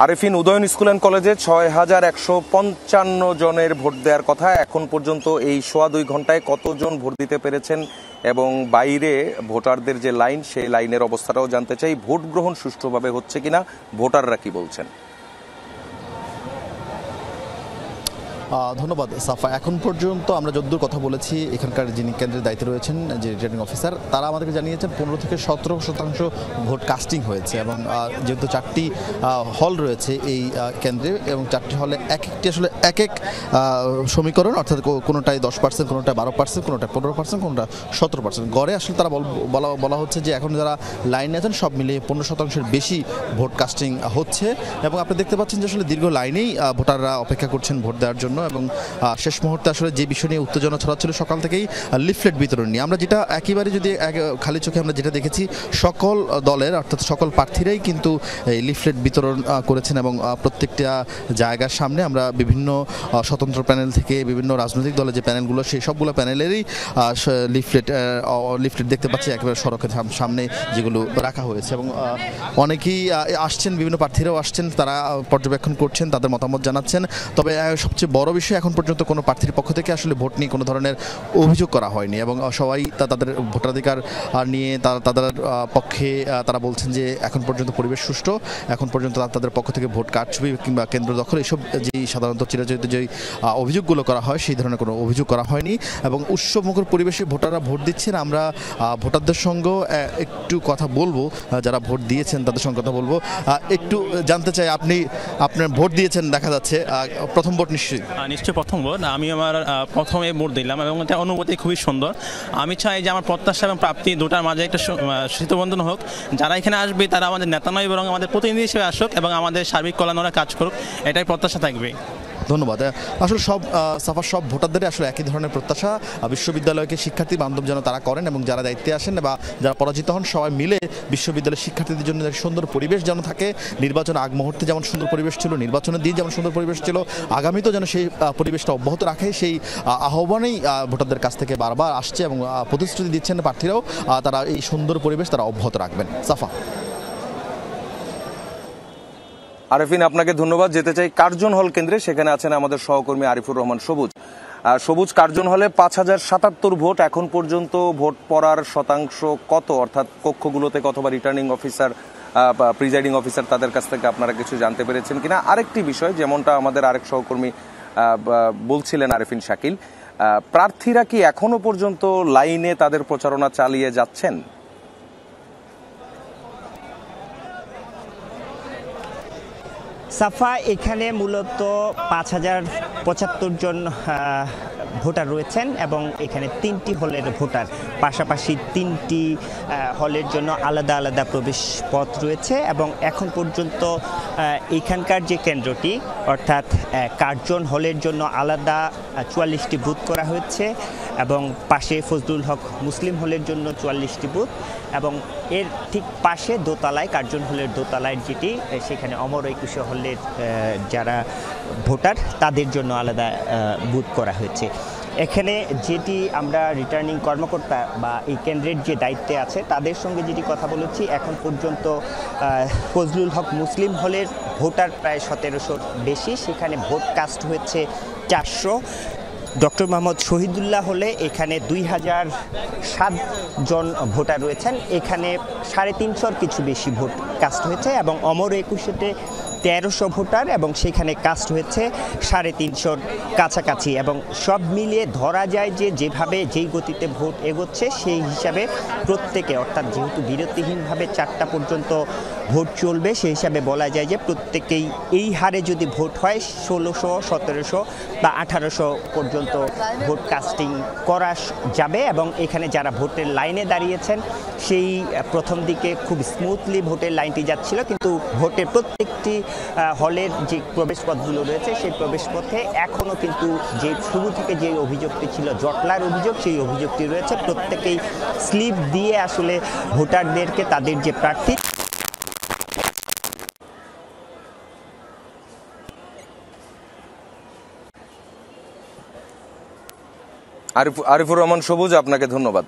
Arefin, Udayan school and কলেজে ৬,১৫৫ জনের vote দেওয়ার কথা। এখন পর্যন্ত এই সোয়া ২ ঘন্টায় কতজন ভোট দিতে পেরেছেন এবং বাইরে ভোটারদের যে লাইন, সেই লাইনের অবস্থাটাও জানতে চাই। ভোট গ্রহণ সুষ্ঠুভাবে হচ্ছে কিনা, ভোটাররা কি বলছেন? ধন্যবাদ সাফা। এখন পর্যন্ত আমরা যতদূর কথা বলেছি, এখানকার যিনি কেন্দ্রের দায়িত্বে রয়েছেন, যে রিটার্নিং অফিসার, তারা আমাদেরকে জানিয়েছেন ১৫ থেকে ১৭% ভোট কাস্টিং হয়েছে। এবং যেহেতু ৪টি হল রয়েছে এই কেন্দ্রে এবং ৪টি হলে আসলে এক এক সমীকরণ, অর্থাৎ কোনোটায় 10%, কোনোটায় 12%, কোনোটায় 15%, কোনোটা 17%। গড়ে আসলে তারা বলা হচ্ছে যে এখন যারা লাইনে আছেন সব মিলিয়ে 15%-এর বেশি ভোট কাস্টিং হচ্ছে। এবং আপনি দেখতে পাচ্ছেন যে আসলে দীর্ঘ লাইনেই ভোটাররা অপেক্ষা করছেন ভোট দেওয়ার জন্য। এবং শেষ মুহূর্তে আসলে যে বিষয় নিয়ে উত্তেজনা ছড়াচ্ছিল সকাল থেকেই, লিফলেট বিতরণ নিয়ে, আমরা যেটা একেবারে যদি খালি চোখে আমরা যেটা দেখেছি, সকল দলের অর্থাৎ সকল প্রার্থীরাই কিন্তু এই লিফলেট বিতরণ করেছেন। এবং প্রত্যেকটা জায়গার সামনে আমরা বিভিন্ন স্বতন্ত্র প্যানেল থেকে বিভিন্ন রাজনৈতিক দলের যে প্যানেলগুলো, সেই সবগুলো প্যানেলেরই লিফলেট দেখতে পাচ্ছি একেবারে সড়কের সামনে যেগুলো রাখা হয়েছে। এবং অনেকেই আসছেন, বিভিন্ন প্রার্থীরাও আসছেন, তারা পর্যবেক্ষণ করছেন, তাদের মতামত জানাচ্ছেন। তবে সবচেয়ে বড় বিষয়, এখন পর্যন্ত কোনো প্রার্থীর পক্ষ থেকে আসলে ভোট নিয়ে কোনো ধরনের অভিযোগ করা হয়নি। এবং সবাই তাদের ভোটাধিকার নিয়ে তাদের পক্ষে তারা বলছেন যে এখন পর্যন্ত পরিবেশ সুষ্ঠু, এখন পর্যন্ত তাদের পক্ষ থেকে ভোট কারচুপি কিংবা কেন্দ্র দখল, এইসব যেই সাধারণত চিরাচরিত যেই অভিযোগগুলো করা হয়, সেই ধরনের কোনো অভিযোগ করা হয়নি। এবং উৎসবমুখর পরিবেশে ভোটাররা ভোট দিচ্ছেন। আমরা ভোটারদের সঙ্গেও একটু কথা বলবো, যারা ভোট দিয়েছেন তাদের সঙ্গে কথা বলবো। একটু জানতে চাই, আপনার ভোট দিয়েছেন দেখা যাচ্ছে, প্রথম ভোট নিশ্চয়ই প্রথম ভোট। আমি আমার প্রথমে ভোট দিলাম এবং এটা অনুভূতি খুবই সুন্দর। আমি চাই যে আমার প্রত্যাশা এবং প্রাপ্তি দুটার মাঝে একটা সেতুবন্ধন হোক। যারা এখানে আসবে তারা আমাদের নেতা নয়, বরং আমাদের প্রতিনিধি হিসেবে আসুক এবং আমাদের সার্বিক কল্যাণে কাজ করুক, এটাই প্রত্যাশা থাকবে। ধন্যবাদ। আসলে সব ভোটারদের আসলে একই ধরনের প্রত্যাশা, বিশ্ববিদ্যালয়কে শিক্ষার্থী বান্ধব যেন তারা করেন এবং যারা দায়িত্বে আসেন বা যারা পরাজিত হন সবাই মিলে বিশ্ববিদ্যালয়ের শিক্ষার্থীদের জন্য সুন্দর পরিবেশ যেন থাকে। নির্বাচন আগ মুহূর্তে যেমন সুন্দর পরিবেশ ছিল, নির্বাচনের দিন যেমন সুন্দর পরিবেশ ছিল, আগামীতেও যেন সেই পরিবেশটা অব্যাহত রাখে, সেই আহ্বানেই ভোটারদের কাছ থেকে বারবার আসছে এবং প্রতিশ্রুতি দিচ্ছেন প্রার্থীরাও, তারা এই সুন্দর পরিবেশ তারা অব্যাহত রাখবেন। সাফা। আরেফিন, আপনাকে ধন্যবাদ। যেতে চাই কার্জন হল কেন্দ্রে, সেখানে আছেন আমাদের সহকর্মী আরিফুর রহমান সবুজ। কার্জন হলে ৫,০৭৭ ভোট। এখন পর্যন্ত ভোট পড়ার শতাংশ কত, অর্থাৎ কক্ষগুলোতে অথবা রিটার্নিং অফিসার, প্রিজাইডিং অফিসার, তাদের কাছ থেকে আপনারা কিছু জানতে পেরেছেন কিনা? আরেকটি বিষয়, যেমনটা আমাদের আরেক সহকর্মী বলছিলেন আরেফিন শাকিল, প্রার্থীরা কি এখনো পর্যন্ত লাইনে তাদের প্রচারণা চালিয়ে যাচ্ছেন? সাফা, এখানে মূলত ৫,০৭৫ জন ভোটার রয়েছেন এবং এখানে ৩টি হলের ভোটার, পাশাপাশি ৩টি হলের জন্য আলাদা আলাদা প্রবেশ পথ রয়েছে। এবং এখন পর্যন্ত এখানকার যে কেন্দ্রটি, অর্থাৎ কার্জন হলের জন্য আলাদা ৪৪টি বুথ করা হয়েছে এবং পাশে ফজলুল হক মুসলিম হলের জন্য ৪৪টি বুথ, এবং এর ঠিক পাশে দোতলায়, কার্জন হলের দোতলায় যেটি, সেখানে অমর একুশে হলের যারা ভোটার তাদের জন্য আলাদা বুথ করা হয়েছে। এখানে যেটি আমরা রিটার্নিং কর্মকর্তা বা এই কেন্দ্রের যে দায়িত্বে আছে তাদের সঙ্গে যেটি কথা বলেছি, এখন পর্যন্ত ফজলুল হক মুসলিম হলের ভোটার প্রায় ১৭০০ বেশি, সেখানে ভোট কাস্ট হয়েছে ৪০০। ডক্টর মোহাম্মদ শহীদুল্লাহ হলে এখানে ২,০০৭ জন ভোটার রয়েছেন, এখানে ৩৫০ কিছু বেশি ভোট কাস্ট হয়েছে। এবং অমর একুশেতে ১৩০০ ভোটার এবং সেখানে কাস্ট হয়েছে ৩৫০ কাছাকাছি। এবং সব মিলিয়ে ধরা যায় যে যেভাবে যেই গতিতে ভোট এগোচ্ছে, সেই হিসাবে প্রত্যেকে, অর্থাৎ যেহেতু বিরতিহীনভাবে ৪টা পর্যন্ত ভোট চলবে, সেই হিসাবে বলা যায় যে প্রত্যেকেই এই হারে যদি ভোট হয় ১৬০০, ১৭০০ বা ১৮০০ পর্যন্ত ভোট কাস্টিং করা যাবে। এবং এখানে যারা ভোটের লাইনে দাঁড়িয়েছেন, সেই প্রথম দিকে খুব স্মুথলি ভোটের লাইনটি যাচ্ছিল, কিন্তু ভোটের প্রত্যেকটি হলের যে প্রবেশপথগুলো রয়েছে, সেই প্রবেশপথে এখনও কিন্তু যে শুরু থেকে যে অভিযোগটি ছিল, জটলার অভিযোগ, সেই অভিযোগটি রয়েছে। প্রত্যেকেই স্লিপ দিয়ে আসলে ভোটারদেরকে তাদের যে প্রার্থী আরিফুর রহমান সবুজ, আপনাকে ধন্যবাদ।